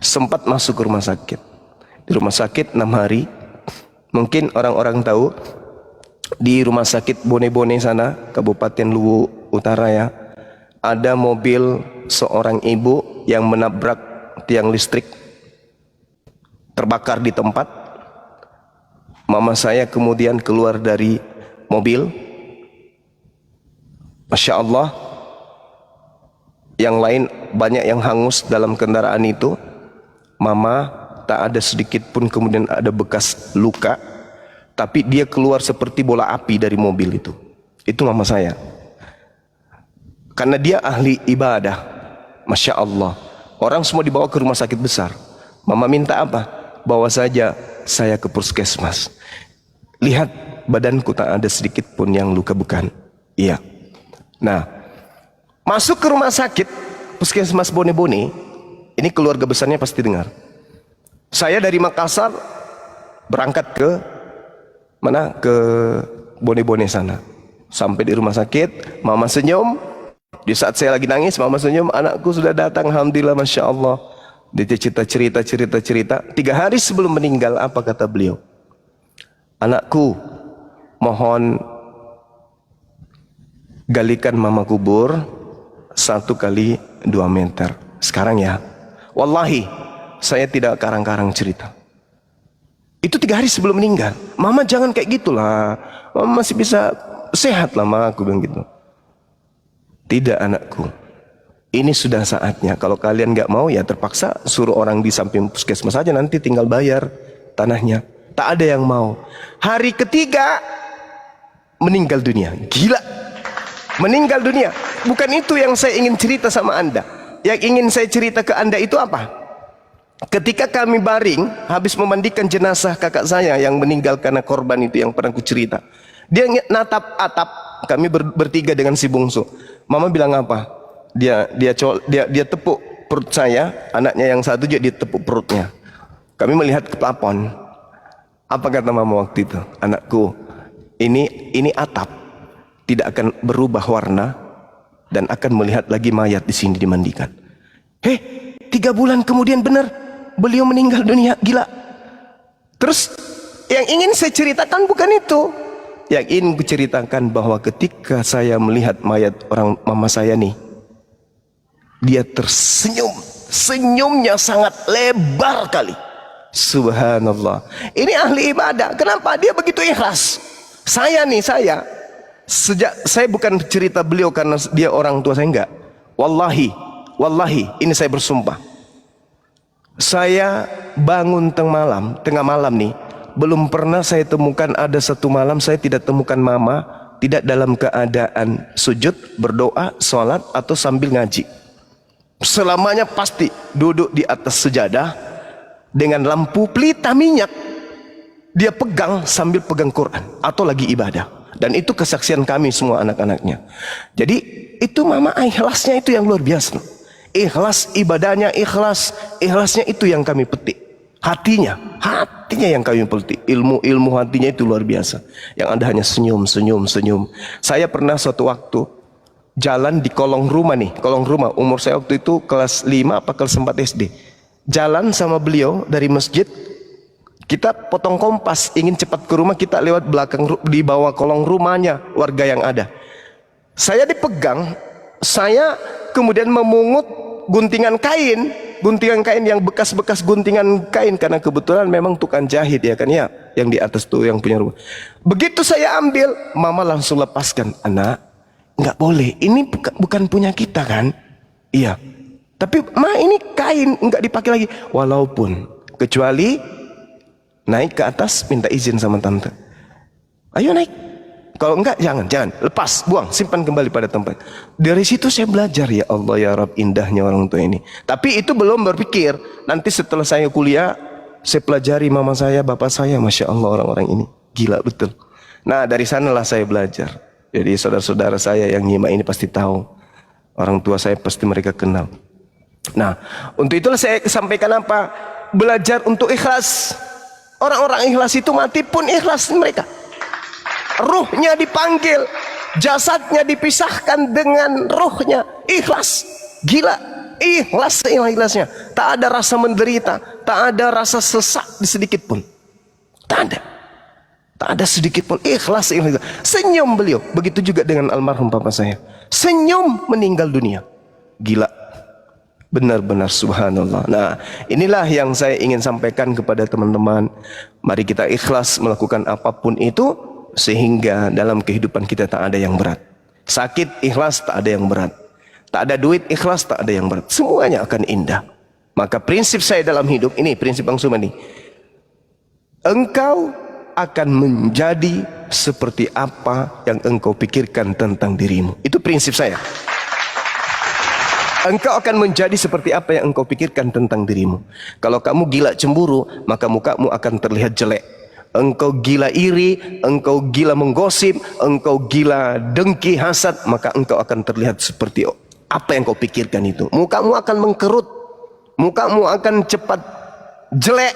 Sempat masuk ke rumah sakit. Di rumah sakit 6 hari. Mungkin orang-orang tahu di rumah sakit Bone-Bone sana, Kabupaten Luwu Utara ya, ada mobil seorang ibu yang menabrak tiang listrik, terbakar di tempat. Mama saya kemudian keluar dari mobil. Masya Allah, yang lain banyak yang hangus dalam kendaraan itu. Mama tak ada sedikit pun kemudian ada bekas luka, tapi dia keluar seperti bola api dari mobil itu. Itu mama saya. Karena dia ahli ibadah. Masya Allah. Orang semua dibawa ke rumah sakit besar. Mama minta apa? Bawa saja saya ke puskesmas. Lihat badanku tak ada sedikit pun yang luka bekan. Iya. Nah, masuk ke rumah sakit puskesmas Bone-Bone. Ini keluarga besarnya pasti dengar. Saya dari Makassar berangkat ke mana? Ke Bone-Bone sana. Sampai di rumah sakit, mama senyum. Di saat saya lagi nangis, mama senyum. Anakku sudah datang, alhamdulillah, masya Allah. Dia cerita. 3 hari sebelum meninggal, apa kata beliau? Anakku, mohon galikan mama kubur 1 kali 2 meter. Sekarang ya. Wallahi, saya tidak karang-karang cerita. Itu 3 hari sebelum meninggal. Mama jangan kayak gitulah. Mama masih bisa sehat lah, Ma, aku bilang gitu. Tidak anakku. Ini sudah saatnya. Kalau kalian nggak mau ya terpaksa suruh orang di samping puskesmas saja, nanti tinggal bayar tanahnya. Tak ada yang mau. Hari ketiga meninggal dunia. Gila. Meninggal dunia. Bukan itu yang saya ingin cerita sama Anda. Yang ingin saya cerita ke Anda itu apa? Ketika kami baring, habis memandikan jenazah kakak saya yang meninggal karena korban itu yang pernah ku cerita. Dia natap atap, kami bertiga dengan si bungsu. Mama bilang apa? Dia tepuk perut saya, anaknya yang satu juga dia tepuk perutnya. Kami melihat ke plafon. Apa kata mama waktu itu? Anakku, ini atap tidak akan berubah warna dan akan melihat lagi mayat di sini dimandikan. 3 bulan kemudian benar beliau meninggal dunia. Gila. Terus yang ingin saya ceritakan bukan itu. Yang ingin ku ceritakan bahwa ketika saya melihat mayat orang mama saya nih, Dia tersenyum, senyumnya sangat lebar kali. Subhanallah. Ini ahli ibadah. Kenapa dia begitu ikhlas? Saya sejak saya bukan cerita beliau karena dia orang tua saya, enggak. Wallahi, ini saya bersumpah. Saya bangun tengah malam nih, belum pernah saya temukan ada satu malam saya tidak temukan mama tidak dalam keadaan sujud, berdoa, sholat atau sambil ngaji. Selamanya pasti duduk di atas sejadah dengan lampu pelita minyak. Dia pegang sambil pegang Quran atau lagi ibadah. Dan itu kesaksian kami semua anak-anaknya. Jadi itu mama ikhlasnya itu yang luar biasa. Ikhlas ibadahnya, ikhlasnya itu yang kami petik. Hatinya yang kami petik. Ilmu hatinya itu luar biasa. Yang ada hanya senyum. Saya pernah suatu waktu jalan di kolong rumah, umur saya waktu itu kelas 5 apa kelas 4 SD. Jalan sama beliau dari masjid, kita potong kompas, ingin cepat ke rumah, kita lewat belakang, di bawah kolong rumahnya warga yang ada. Saya dipegang, saya kemudian memungut guntingan kain yang bekas-bekas guntingan kain, karena kebetulan memang tukang jahit ya kan ya, yang di atas tuh yang punya rumah. Begitu saya ambil, mama langsung lepaskan. Anak, nggak boleh, ini bukan punya kita kan? Iya. Tapi ma, ini kain nggak dipakai lagi. Walaupun kecuali naik ke atas minta izin sama tante. Ayo naik. Kalau enggak jangan, lepas, buang, simpan kembali pada tempat. Dari situ saya belajar, ya Allah ya Rabb, indahnya orang tua ini. Tapi itu belum berpikir nanti setelah saya kuliah saya pelajari mama saya, bapak saya, masya Allah orang-orang ini gila betul. Nah dari sanalah saya belajar. Jadi saudara-saudara saya yang nyimak ini pasti tahu, orang tua saya pasti mereka kenal. Nah untuk itulah saya sampaikan apa? Belajar untuk ikhlas. Orang-orang ikhlas itu mati pun ikhlas mereka. Ruhnya dipanggil, jasadnya dipisahkan dengan ruhnya. Ikhlas, gila, ikhlasnya. Tak ada rasa menderita, tak ada rasa sesak di sedikit pun. Tak ada sedikit pun. Ikhlas. Senyum beliau. Begitu juga dengan almarhum papa saya. Senyum meninggal dunia. Gila. Benar-benar subhanallah. Nah, inilah yang saya ingin sampaikan kepada teman-teman. Mari kita ikhlas melakukan apapun itu, sehingga dalam kehidupan kita tak ada yang berat. Sakit ikhlas, tak ada yang berat. Tak ada duit ikhlas, tak ada yang berat. Semuanya akan indah. Maka prinsip saya dalam hidup ini, prinsip Bang Sumani, engkau akan menjadi seperti apa yang engkau pikirkan tentang dirimu. Itu prinsip saya. Engkau akan menjadi seperti apa yang engkau pikirkan tentang dirimu. Kalau kamu gila cemburu, maka mukamu akan terlihat jelek. Engkau gila iri, engkau gila menggosip, engkau gila dengki, hasad, maka engkau akan terlihat seperti apa yang kau pikirkan itu. Mukamu akan mengkerut, mukamu akan cepat jelek.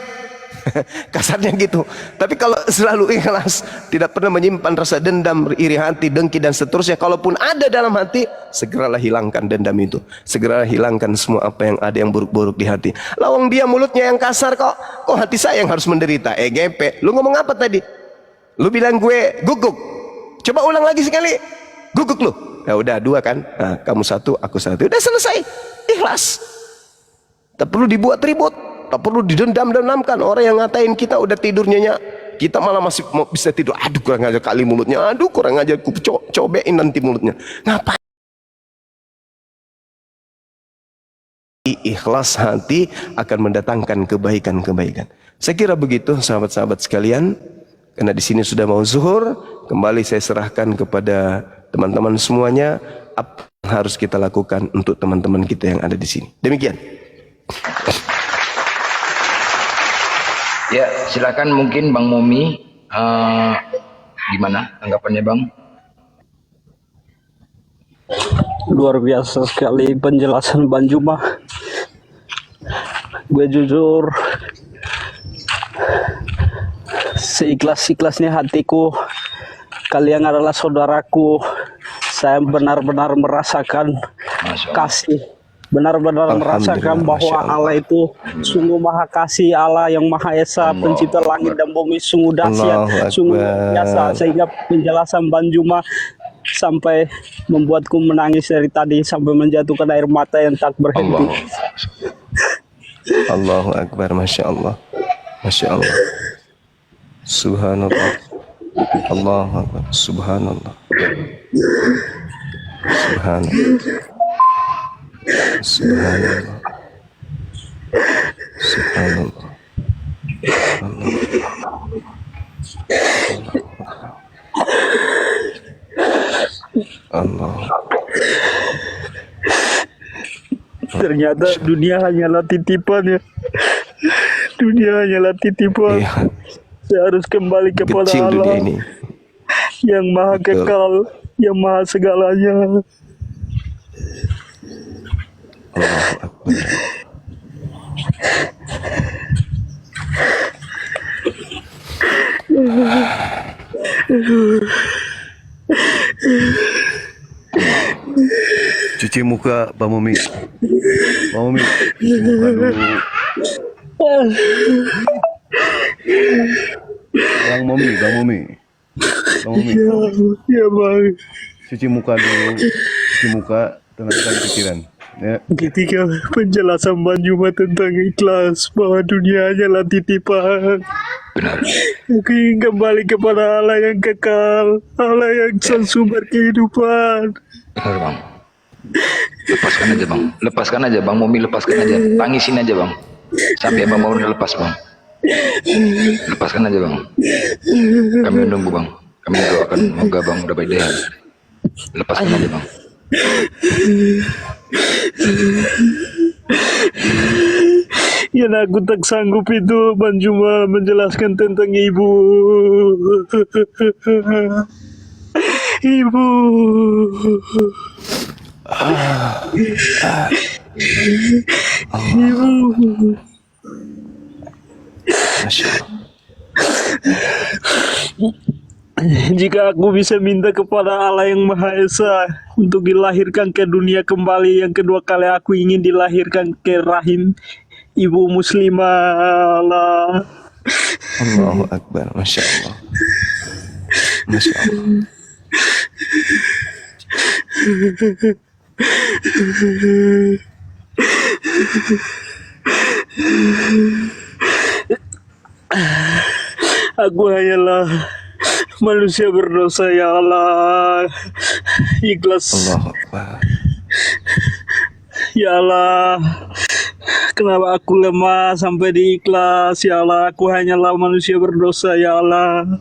Kasarnya gitu. Tapi kalau selalu ikhlas, tidak pernah menyimpan rasa dendam, iri hati, dengki dan seterusnya, kalaupun ada dalam hati, segeralah hilangkan dendam itu. Segeralah hilangkan semua apa yang ada yang buruk-buruk di hati. Lawang dia mulutnya yang kasar, kok hati saya yang harus menderita. GP, lu ngomong apa tadi? Lu bilang gue guguk. Coba ulang lagi sekali. Guguk lu. Ya udah, 2 kan? Nah, kamu 1, aku 1. Udah selesai. Ikhlas. Tak perlu dibuat ribut. Tak perlu didendam-dendamkan. Orang yang ngatain kita udah tidur nyenyak, kita malah masih mau bisa tidur. Aduh kurang ajar kali mulutnya. Aduh kurang ajar, ku cobain nanti mulutnya. Ngapain? Ikhlas hati akan mendatangkan kebaikan-kebaikan. Saya kira begitu sahabat-sahabat sekalian. Karena di sini sudah mau zuhur, kembali saya serahkan kepada teman-teman semuanya apa yang harus kita lakukan untuk teman-teman kita yang ada di sini. Demikian. Ya, silakan mungkin Bang Momi, gimana tanggapannya Bang? Luar biasa sekali penjelasan Bang Juma. Gue jujur, seikhlas-ikhlasnya hatiku, kalian adalah saudaraku. Saya benar-benar merasakan kasih, benar-benar merasakan bahwa Allah itu sungguh maha kasih, Allah yang maha esa, pencipta langit dan bumi, sungguh dahsyat, sungguh biasa. Sehingga penjelasan Bang Juma sampai membuatku menangis dari tadi sampai menjatuhkan air mata yang tak berhenti. Allahu Akbar, Masya Allah. Masya Allah. Subhanallah. Allahu Akbar. Subhanallah. Subhanallah. Subhanallah. Subhanallah. Allah. Ternyata dunia hanyalah titipan ya. Dunia hanyalah titipan. Iya, Saya harus kembali kepada kecil dunia Allah ini. yang maha Betul. kekal, yang maha segalanya. Allahu Akbar. Cuci muka, Bang Mumi. Bang Mumi, cuci muka dulu. Bang Mumi, Bang Mumi. Bang Mumi, Ya bang, cuci muka dulu. Cuci muka, tenangkan pikiran. Ya, ketika penjelasan Bang Juma tentang ikhlas bahwa dunia hanyalah titipan, Benar. aku ingin kembali kepada Allah yang kekal, Allah yang sang sumber kehidupan. Benar bang. Lepaskan aja bang. Lepaskan aja bang. Mumi lepaskan aja. Tangisin aja bang. Sampai bang udah lepas bang. Lepaskan aja bang. Kami menunggu bang. Kami doakan semoga bang udah baik deh. Lepaskan aja bang. Yang aku tak sanggup itu Bang Juma menjelaskan tentang ibu. Ibu. Ibu. Masya Allah. Jika aku bisa minta kepada Allah yang Maha Esa untuk dilahirkan ke dunia kembali yang kedua kali, aku ingin dilahirkan ke rahim ibu muslimah. Allah. Allahu Akbar. Masya Allah. Masya Allah. Aku hanyalah manusia berdosa ya Allah. Ikhlas Allahu Akbar. ya Allah. Kenapa aku lemah sampai diikhlas ya Allah? Aku hanyalah manusia berdosa ya Allah.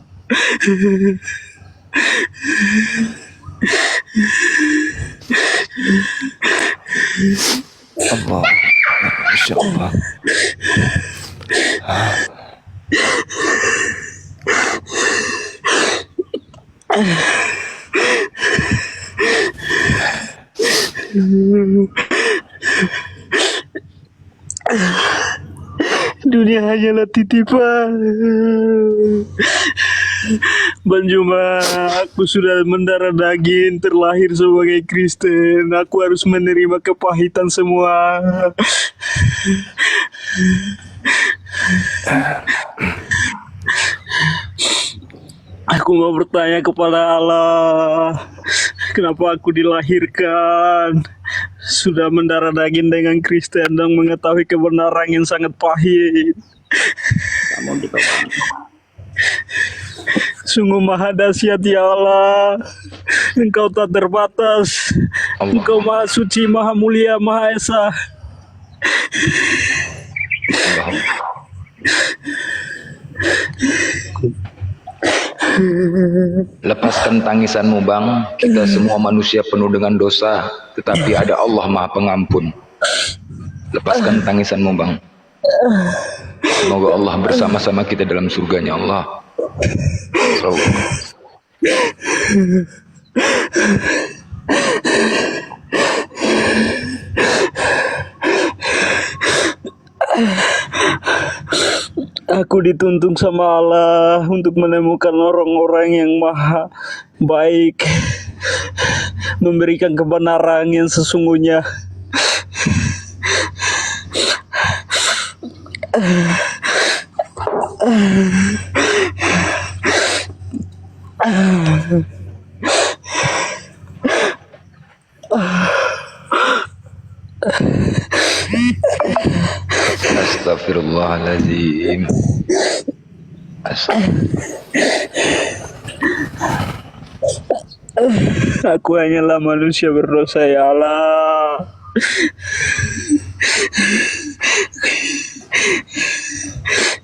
Allah. Masya Allah. Dunia hanyalah titipan. Bang Juma, aku sudah mendarah daging, terlahir sebagai Kristen. Aku harus menerima kepahitan semua. Aku mau bertanya kepada Allah, kenapa aku dilahirkan? Sudah mendarah daging dengan Kristen dan mengetahui kebenaran yang sangat pahit. Sungguh maha dahsyat ya Allah. Engkau tak terbatas. Engkau maha suci, maha mulia, maha esa. Lepaskan tangisanmu bang. Kita semua manusia penuh dengan dosa, tetapi ada Allah Maha Pengampun. Lepaskan tangisanmu bang. Semoga Allah bersama-sama kita dalam surganya Allah. Aku dituntun sama Allah untuk menemukan orang-orang yang maha baik, memberikan kebenaran yang sesungguhnya. Astagfirullahaladzim. Aku hanyalah manusia berdosa ya Allah.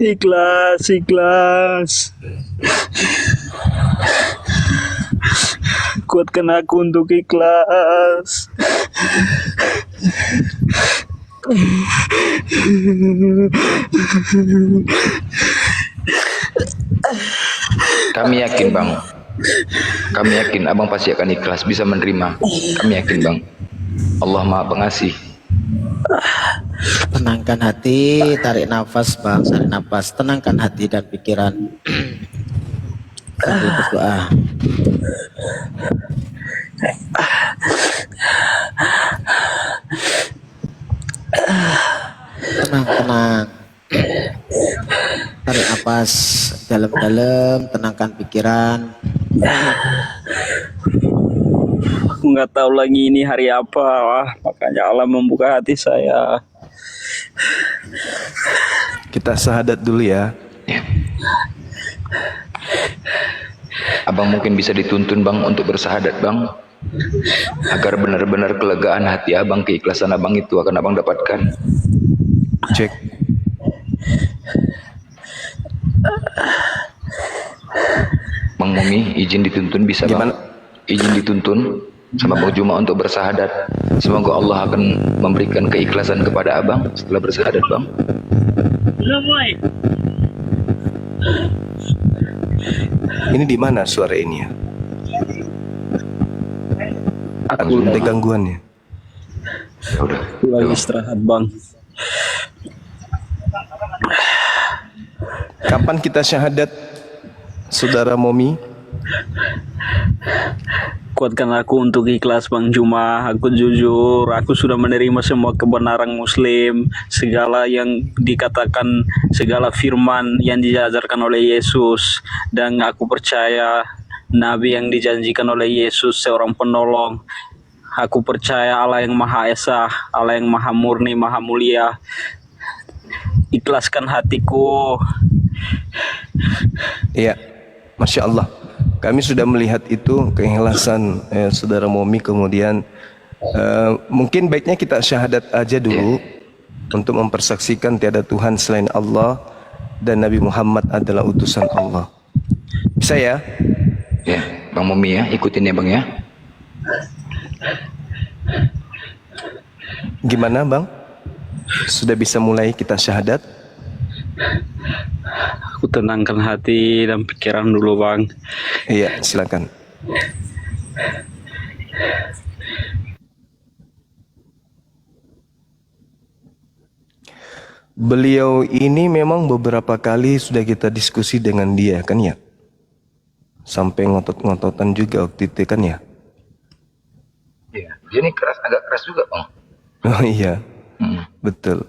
Ikhlas, ikhlas. Kuatkan aku untuk ikhlas. Kami yakin bang, kami yakin abang pasti akan ikhlas bisa menerima. Kami yakin bang, Allah Maha Pengasih. Tenangkan hati, tarik nafas bang, tarik nafas, tenangkan hati dan pikiran. Sambil berdoa. Tenang, tenang. Tarik nafas dalam-dalam, tenangkan pikiran. Aku nggak tahu lagi ini hari apa. Wah, makanya Allah membuka hati saya. Kita syahadat dulu ya. Abang mungkin bisa dituntun bang untuk bersahadat bang, agar benar-benar kelegaan hati abang, keikhlasan abang itu akan abang dapatkan. Cek. Bang Mumi izin dituntun bisa bang? Gimana? Izin dituntun sama Bang Juma untuk bersahadat. Semoga Allah akan memberikan keikhlasan kepada abang setelah bersahadat bang. Ini di mana suara ini ya? Aku Ada gangguannya. Ya udah. lagi istirahat bang. Kapan kita syahadat, saudara Momi? Kuatkan aku untuk ikhlas Bang Juma. Aku jujur, aku sudah menerima semua kebenaran Muslim, segala yang dikatakan, segala firman yang diajarkan oleh Yesus, dan aku percaya Nabi yang dijanjikan oleh Yesus seorang penolong. Aku percaya Allah yang Maha Esa, Allah yang Maha Murni, Maha Mulia. Ikhlaskan hatiku. Iya, Masya Allah. Kami sudah melihat itu keikhlasan saudara Momi. Kemudian mungkin baiknya kita syahadat aja dulu untuk mempersaksikan tiada Tuhan selain Allah dan Nabi Muhammad adalah utusan Allah. Bisa ya? Ya, Bang Mumi ya, ikutin ya bang ya. Gimana bang? Sudah bisa mulai kita syahadat? Aku tenangkan hati dan pikiran dulu Bang. Iya, silakan. Beliau ini memang beberapa kali sudah kita diskusi dengan dia kan ya? Sampai ngotot-ngototan juga waktu itu kan ya? Iya, dia ini keras, agak keras juga bang. Oh iya, betul.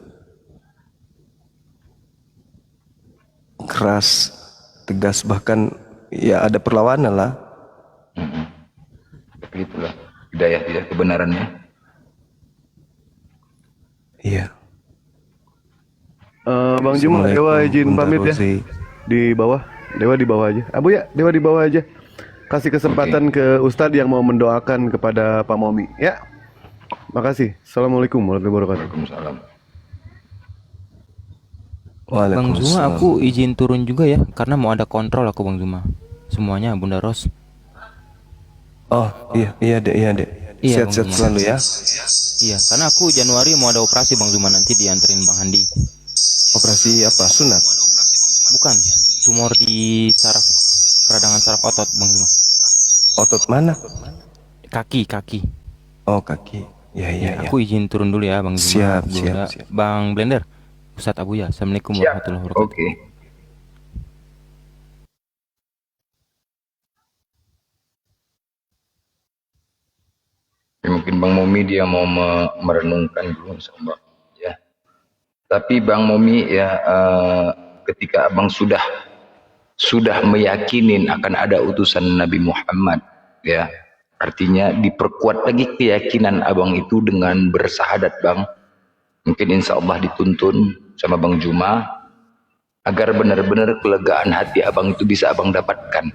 Keras, tegas, bahkan ya ada perlawanan lah. Tapi itulah hidayah tidak kebenarannya. Iya. Bang Juma, Dewa izin pamit ya. Di bawah, Dewa di bawah aja. Abu ya, Dewa di bawah aja. Kasih kesempatan ke Ustadz yang mau mendoakan kepada Pak Momi ya. Makasih. Assalamualaikum warahmatullahi wabarakatuh. Waalaikumsalam. Bang Zuma, aku izin turun juga ya, karena mau ada kontrol aku Bang Zuma. Semuanya Bunda Ros. Oh iya, iya dek, iya dek. Iya, Sehat-sehat Bang Zuma. selalu ya. Iya, karena aku Januari mau ada operasi Bang Zuma, nanti dianterin Bang Handi. Operasi apa? Sunat? Bukan, tumor di saraf, peradangan saraf otot Bang Zuma. Otot mana? Kaki. Oh kaki. Ya iya. Aku izin turun dulu ya Bang Zuma. Siap, Bunda. siap. Bang Blender, Ustadz Abu ya. Assalamualaikum Siap. warahmatullahi wabarakatuh. Oke. Ya, mungkin Bang Momi dia mau merenungkan dulu sama ya. Tapi Bang Momi ya, ketika abang sudah meyakinin akan ada utusan Nabi Muhammad ya, Artinya diperkuat lagi keyakinan abang itu dengan bersahadat bang. Mungkin insya Allah dituntun sama Bang Juma agar benar-benar kelegaan hati abang itu bisa abang dapatkan.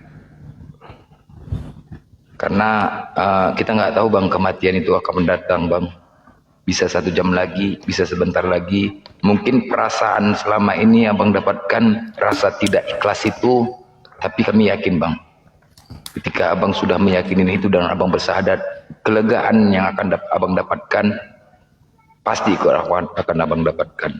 Karena kita nggak tahu bang, kematian itu akan mendatang bang. Bisa 1 jam lagi, bisa sebentar lagi. Mungkin perasaan selama ini abang dapatkan rasa tidak ikhlas itu, tapi kami yakin bang, ketika abang sudah meyakini itu dan abang bersahadat, kelegaan yang akan abang dapatkan pasti akan abang dapatkan.